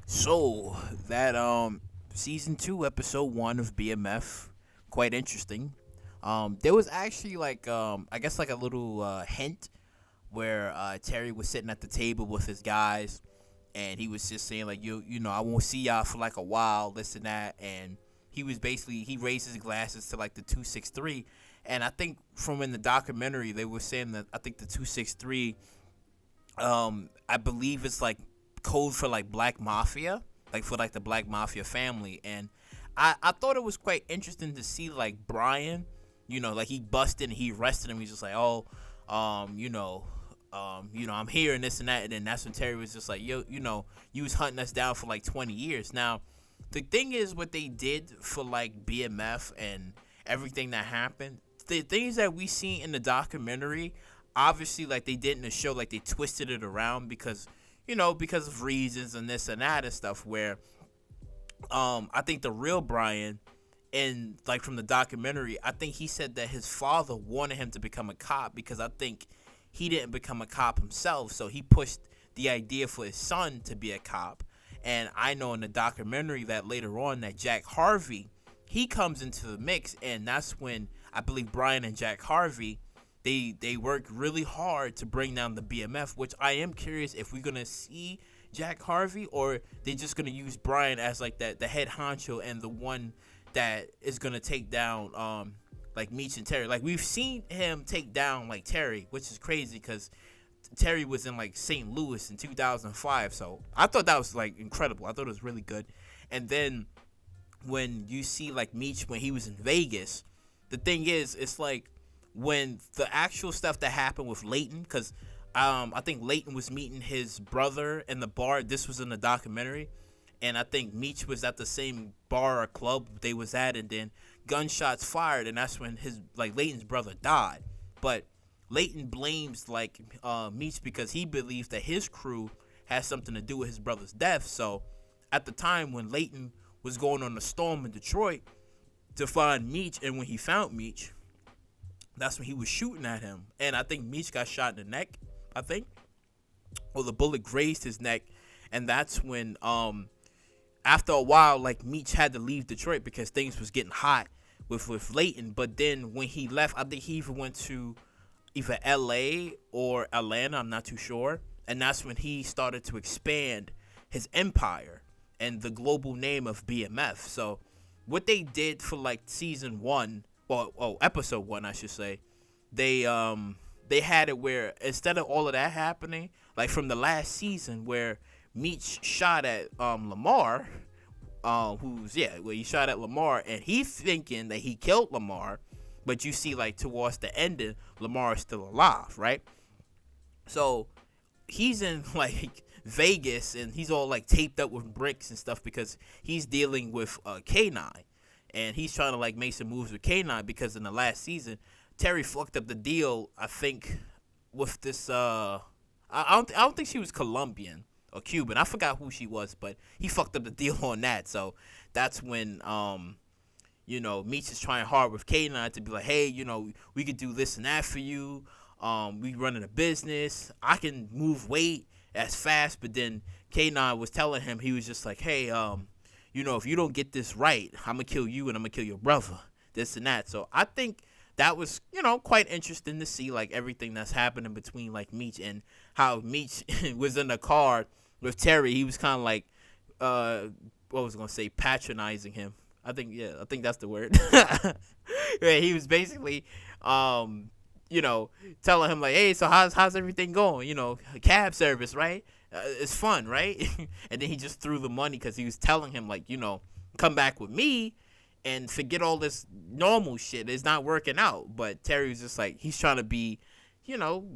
So that season 2 episode 1 of BMF, quite interesting. There was actually like I guess like a little hint where Terry was sitting at the table with his guys, and he was just saying like you know I won't see y'all for like a while, this and that, and he was basically he raised his glasses to like the 263, and I think from in the documentary they were saying that I think the 263 I believe it's like code for like black mafia, like for like the black mafia family. And I thought it was quite interesting to see like Brian, like he busted and he arrested him. He's just like, oh, I'm here and this and that. And then that's when Terry was just like, yo, you was hunting us down for like 20 years. Now the thing is, what they did for like BMF and everything that happened, the things that we see in the documentary, obviously like they did in the show, like they twisted it around because because of reasons and this and that and stuff, where I think the real Brian, and like from the documentary, I think he said that his father wanted him to become a cop because I think he didn't become a cop himself, so he pushed the idea for his son to be a cop. And I know in the documentary that later on that Jack Harvey, he comes into the mix, and that's when I believe Brian and Jack Harvey, they work really hard to bring down the BMF, which I am curious if we're gonna see Jack Harvey, or they're just gonna use Brian as like that the head honcho and the one that is gonna take down like Meech and Terry. Like we've seen him take down like Terry, which is crazy because Terry was in like St. Louis in 2005. So I thought that was like incredible. I thought it was really good. And then when you see like Meech when he was in Vegas, the thing is, it's like when the actual stuff that happened with Leighton, because I think Leighton was meeting his brother in the bar. This was in the documentary, and I think Meech was at the same bar or club they was at, and then gunshots fired, and that's when his like Leighton's brother died. But Leighton blames like Meech because he believes that his crew has something to do with his brother's death. So at the time when Leighton was going on the storm in Detroit to find Meech, and when he found Meech, that's when he was shooting at him, and I think Meech got shot in the neck. I think, or the bullet grazed his neck, and that's when after a while, like Meech had to leave Detroit because things was getting hot with Leighton. But then when he left, I think he even went to either L.A. or Atlanta. I'm not too sure, and that's when he started to expand his empire and the global name of BMF. So what they did for like season 1, or episode 1, I should say, they had it where instead of all of that happening, like from the last season where Meech shot at Lamar, where he shot at Lamar, and he's thinking that he killed Lamar, but you see like towards the ending, Lamar is still alive, right? So he's in like Vegas, and he's all like taped up with bricks and stuff because he's dealing with K9, and he's trying to like make some moves with K9 because in the last season Terry fucked up the deal, I think, with this. I don't think she was Colombian or Cuban. I forgot who she was, but he fucked up the deal on that. So that's when Meech is trying hard with K9 to be like, hey, we could do this and that for you. We running a business. I can move weight as fast, but then K9 was telling him, he was just like, hey, if you don't get this right, I'm gonna kill you and I'm gonna kill your brother. This and that. So I think that was, quite interesting to see like everything that's happening between like Meech, and how Meech was in the car with Terry. He was kind of like, what was I gonna say, patronizing him. I think that's the word. Yeah, he was basically, telling him like, hey, so how's everything going? Cab service, right? It's fun, right? And then he just threw the money because he was telling him like, come back with me and forget all this normal shit. It's not working out. But Terry was just like, he's trying to be,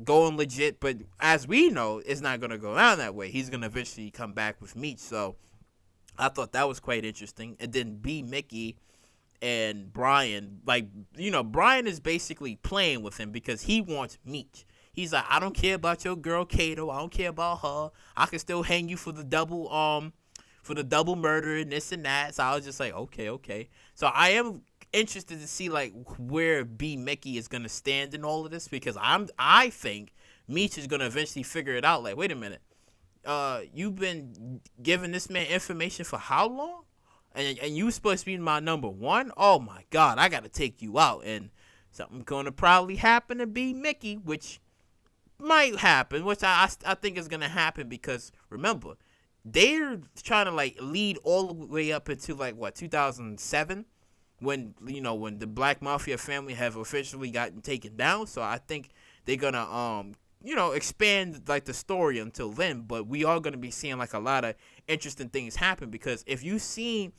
going legit. But as we know, it's not going to go down that way. He's going to eventually come back with Meech. So I thought that was quite interesting. And then B. Mickey and Brian, like, Brian is basically playing with him because he wants Meech. He's like, I don't care about your girl Kato. I don't care about her. I can still hang you for the double murder and this and that. So I was just like, okay. So I am interested to see like where B. Mickey is gonna stand in all of this, because I think Meech is gonna eventually figure it out. Like, wait a minute, you've been giving this man information for how long? And you supposed to be my number one? Oh my God, I gotta take you out. And something gonna probably happen to be Mickey, which might happen, which I think is gonna happen because remember, they're trying to like lead all the way up into like what 2007 when when the Black Mafia family have officially gotten taken down. So I think they're gonna expand like the story until then, but we are gonna be seeing like a lot of interesting things happen because if you seen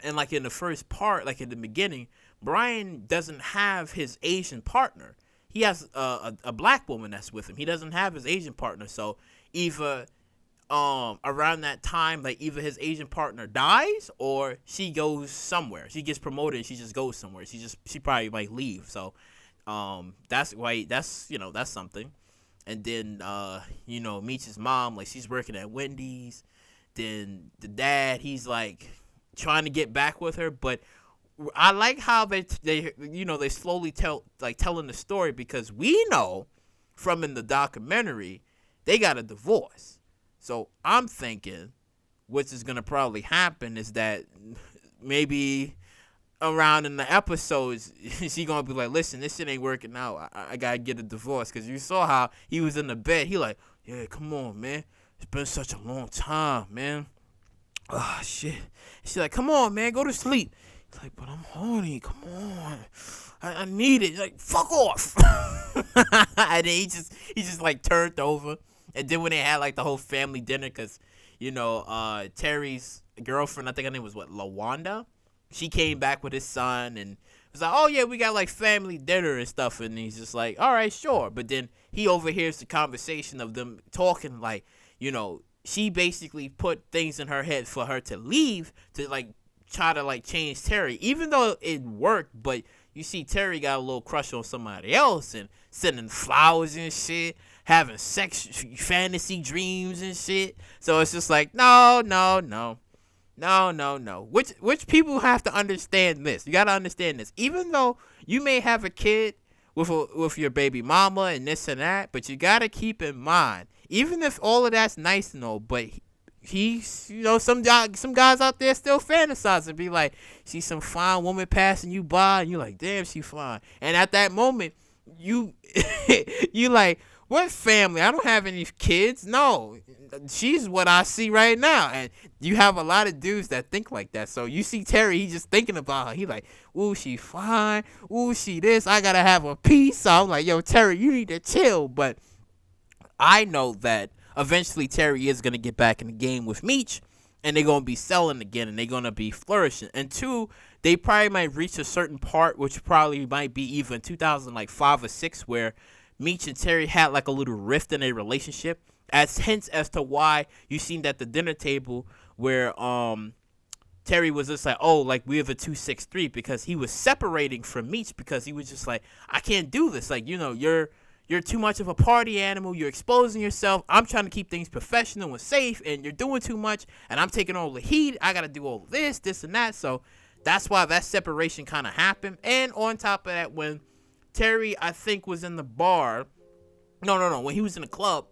and like in the first part, like in the beginning, Brian doesn't have his Asian partner. He has a black woman that's with him. He doesn't have his Asian partner. So either around that time, like either his Asian partner dies or she goes somewhere. She gets promoted and she just goes somewhere. She probably might leave. So that's why that's something. And then Meech's mom, like she's working at Wendy's. Then the dad, he's like trying to get back with her, but I like how they slowly telling the story because we know from in the documentary they got a divorce. So I'm thinking what is gonna probably happen is that maybe around in the episodes she gonna be like, listen, this shit ain't working out. I gotta get a divorce because you saw how he was in the bed. He like, yeah, come on, man. It's been such a long time, man. Oh shit. She's like, come on, man, go to sleep. He's like, but I'm horny. Come on, I need it. He's like, fuck off. And then he just like turned over. And then when they had like the whole family dinner, cause Terry's girlfriend, I think her name was LaWanda. She came back with his son and was like, oh yeah, we got like family dinner and stuff. And he's just like, all right, sure. But then he overhears the conversation of them talking like, she basically put things in her head for her to leave to like try to like change Terry, even though it worked. But you see Terry got a little crush on somebody else and sending flowers and shit, having sex fantasy dreams and shit. So it's just like no. Which people have to understand this. You gotta understand this. Even though you may have a kid with your baby mama and this and that, but you gotta keep in mind, even if all of that's nice and all, but he's some guys out there still fantasize and be like, see some fine woman passing you by and you like, damn, she fine. And at that moment you you like, what family? I don't have any kids. No, she's what I see right now. And you have a lot of dudes that think like that. So you see Terry, he just thinking about her. He like, ooh, she fine. Ooh, she this. I gotta have a piece. So I'm like, yo, Terry, you need to chill. But I know that eventually Terry is gonna get back in the game with Meech, and they're gonna be selling again, and they're gonna be flourishing. And two, they probably might reach a certain part, which probably might be even 2005 or 6, where Meech and Terry had like a little rift in a relationship, as hints as to why you seen at the dinner table where Terry was just like, oh, like we have a 263, because he was separating from Meech because he was just like, I can't do this. Like, you're too much of a party animal. You're exposing yourself. I'm trying to keep things professional and safe, and you're doing too much, and I'm taking all the heat. I got to do all this, and that. So that's why that separation kind of happened. And on top of that, when Terry, I think, was in the bar. No. When he was in the club,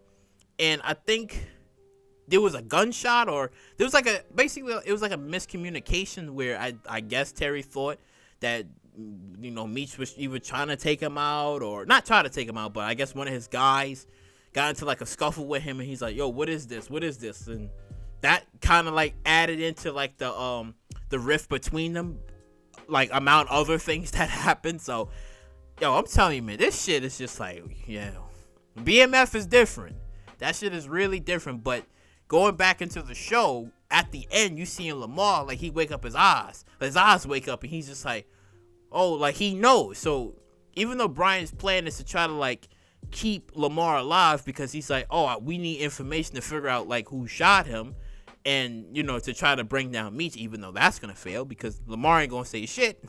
and I think there was a gunshot, or there was like it was like a miscommunication where I guess Terry thought that Meech was either trying to take him out or not trying to take him out, but I guess one of his guys got into like a scuffle with him, and he's like, yo, what is this? And that kind of like added into like the rift between them, like amount other things that happened. So yo, I'm telling you, man, this shit is just like, BMF is different. That shit is really different. But going back into the show, at the end, you seeing Lamar, like, he wake up his eyes wake up, and he's just like, oh, like, he knows. So even though Brian's plan is to try to, like, keep Lamar alive, because he's like, oh, we need information to figure out, like, who shot him, and, to try to bring down Meech, even though that's gonna fail, because Lamar ain't gonna say shit.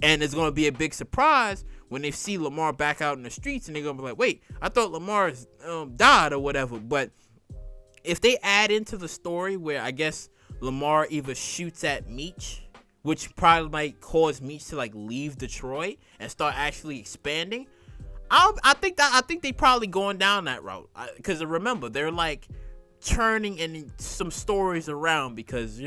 And it's going to be a big surprise when they see Lamar back out in the streets, and they're going to be like, wait, I thought Lamar died or whatever. But if they add into the story where I guess Lamar either shoots at Meech, which probably might cause Meech to like leave Detroit and start actually expanding, I think they probably going down that route. Because remember, they're like turning in some stories around because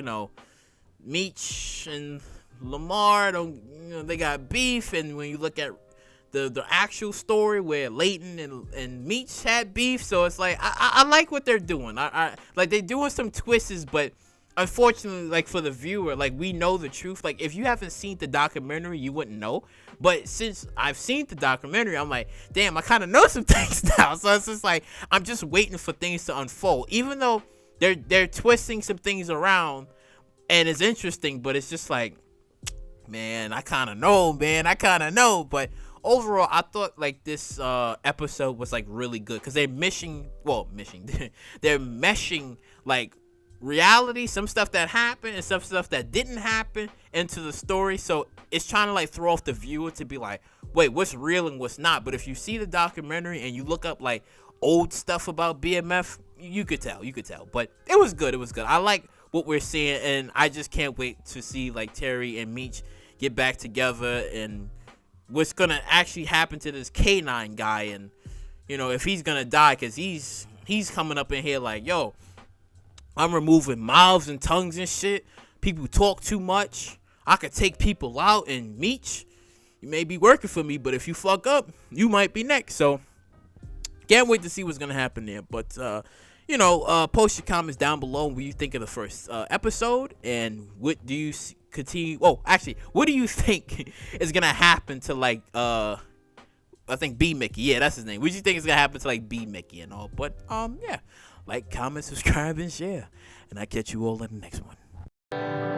Meech and Lamar don't, they got beef, and when you look at the actual story where Leighton and Meech had beef, so it's like I like what they're doing. I like they're doing some twists, but unfortunately, like for the viewer, like we know the truth. Like if you haven't seen the documentary, you wouldn't know. But since I've seen the documentary, I'm like, damn, I kind of know some things now. So it's just like I'm just waiting for things to unfold, even though they're twisting some things around, and it's interesting. But it's just like, man, I kind of know. But overall, I thought like this episode was like really good because they're they're meshing like reality, some stuff that happened and some stuff that didn't happen into the story. So it's trying to like throw off the viewer to be like, wait, what's real and what's not. But if you see the documentary and you look up like old stuff about BMF, you could tell. But it was good. I like what we're seeing, and I just can't wait to see like Terry and Meech get back together and what's gonna actually happen to this K9 guy, and if he's gonna die, because he's coming up in here like, yo, I'm removing mouths and tongues and shit. People talk too much. I could take people out, and Meech, you may be working for me, but if you fuck up, you might be next. So can't wait to see what's gonna happen there. But post your comments down below what you think of the first episode, and what do you continue? Oh, actually, what do you think is gonna happen to like I think B Mickey? Yeah, that's his name. What do you think is gonna happen to like B Mickey and all? But yeah, like, comment, subscribe, and share, and I catch you all in the next one.